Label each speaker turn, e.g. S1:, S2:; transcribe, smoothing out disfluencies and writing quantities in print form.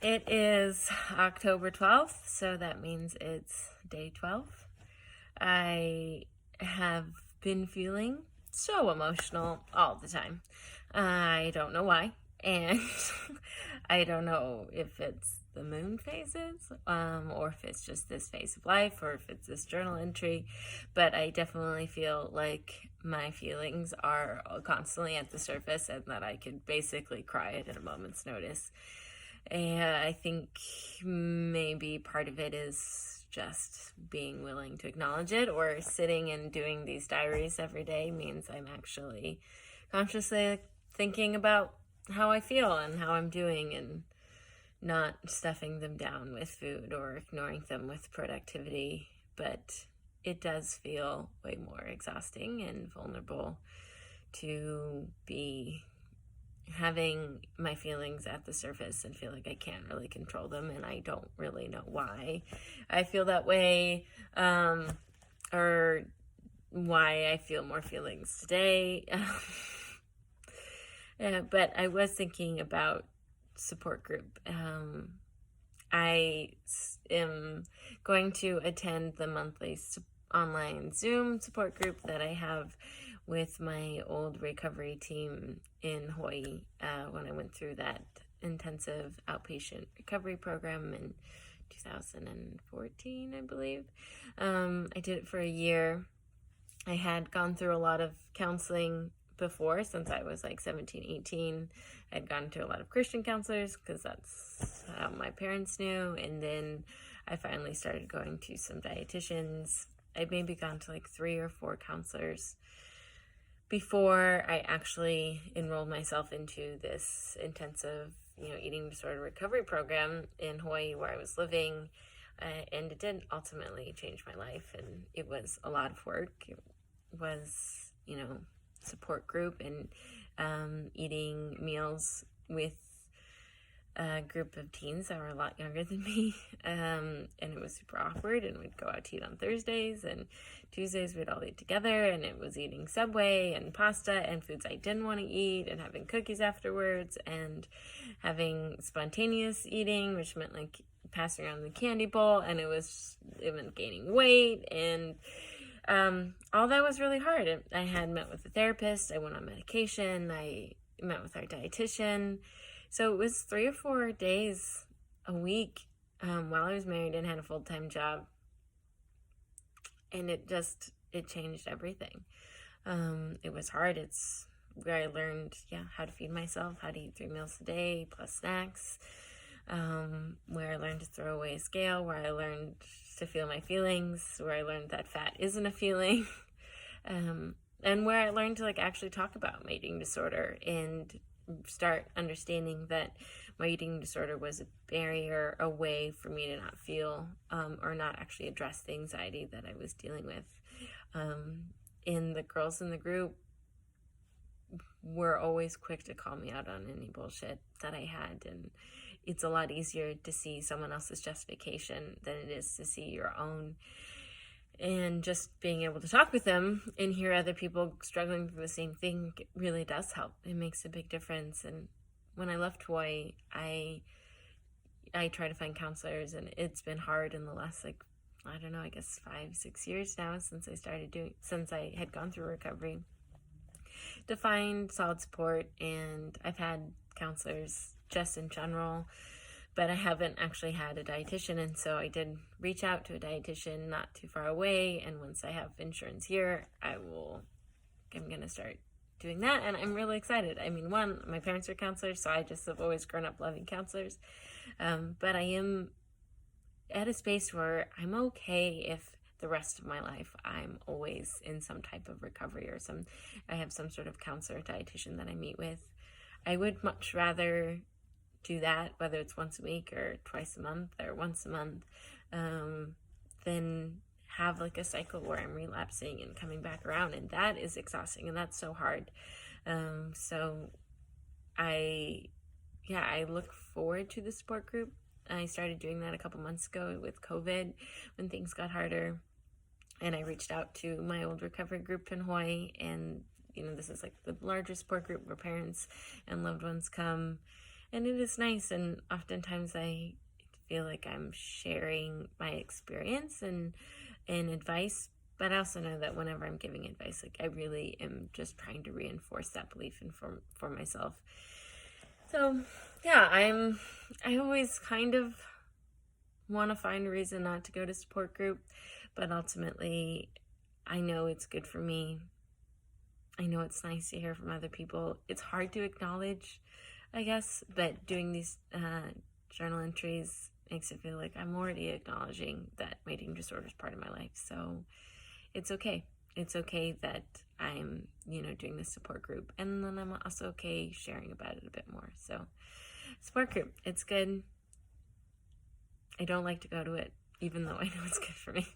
S1: It is October 12th, so that means it's day 12. I have been feeling so emotional all the time. I don't know why, and I don't know if it's the moon phases, or if it's just this phase of life, or if it's this journal entry, but I definitely feel like my feelings are constantly at the surface and that I could basically cry at a moment's notice. And I think maybe part of it is just being willing to acknowledge it, or sitting and doing these diaries every day means I'm actually consciously thinking about how I feel and how I'm doing, and not stuffing them down with food or ignoring them with productivity. But it does feel way more exhausting and vulnerable to be having my feelings at the surface and feel like I can't really control them, and I don't really know why I feel that way, or why I feel more feelings today. But I was thinking about support group. I am going to attend the monthly online Zoom support group that I have with my old recovery team in Hawaii, when I went through that intensive outpatient recovery program in 2014, I believe. I did it for a year. I had gone through a lot of counseling before, since I was like 17, 18. I'd gone to a lot of Christian counselors because that's how my parents knew. And then I finally started going to some dietitians. I'd maybe gone to like 3 or 4 counselors before I actually enrolled myself into this intensive, eating disorder recovery program in Hawaii where I was living. And it did ultimately change my life, and it was a lot of work. It was, support group and eating meals with a group of teens that were a lot younger than me, and it was super awkward. And we'd go out to eat on Thursdays, and Tuesdays we'd all eat together, and it was eating Subway and pasta and foods I didn't want to eat, and having cookies afterwards, and having spontaneous eating, which meant like passing around the candy bowl, and it meant gaining weight, and all that was really hard. I had met with a therapist, I went on medication, I met with our dietitian. So it was 3 or 4 days a week while I was married and had a full-time job. And it changed everything. It was hard. It's where I learned, how to feed myself, how to eat 3 meals a day plus snacks, where I learned to throw away a scale, where I learned to feel my feelings, where I learned that fat isn't a feeling, and where I learned to actually talk about my eating disorder and start understanding that my eating disorder was a barrier, a way for me to not feel, or not actually address the anxiety that I was dealing with. And the girls in the group were always quick to call me out on any bullshit that I had, and it's a lot easier to see someone else's justification than it is to see your own. And just being able to talk with them and hear other people struggling through the same thing really does help. It makes a big difference. And when I left Hawaii, I try to find counselors, and it's been hard in the last 5-6 years now since I had gone through recovery, to find solid support. And I've had counselors just in general, but I haven't actually had a dietitian, and so I did reach out to a dietitian not too far away, and once I have insurance here, I'm going to start doing that, and I'm really excited. I mean, one, my parents are counselors, so I just have always grown up loving counselors, but I am at a space where I'm okay if the rest of my life I'm always in some type of recovery, or I have some sort of counselor or dietitian that I meet with. I would much rather do that, whether it's once a week or twice a month or once a month, than have a cycle where I'm relapsing and coming back around, and that is exhausting, and that's so hard. So I look forward to the support group. I started doing that a couple months ago with COVID, when things got harder, and I reached out to my old recovery group in Hawaii, and this is the largest support group where parents and loved ones come. And it is nice, and oftentimes I feel like I'm sharing my experience and advice, but I also know that whenever I'm giving advice, like I really am just trying to reinforce that belief and for myself. So yeah, I always kind of want to find a reason not to go to support group, but ultimately I know it's good for me. I know it's nice to hear from other people. It's hard to acknowledge, I guess, but doing these journal entries makes it feel like I'm already acknowledging that my eating disorder is part of my life. So it's okay. It's okay that I'm, doing this support group. And then I'm also okay sharing about it a bit more. So support group, it's good. I don't like to go to it, even though I know it's good for me.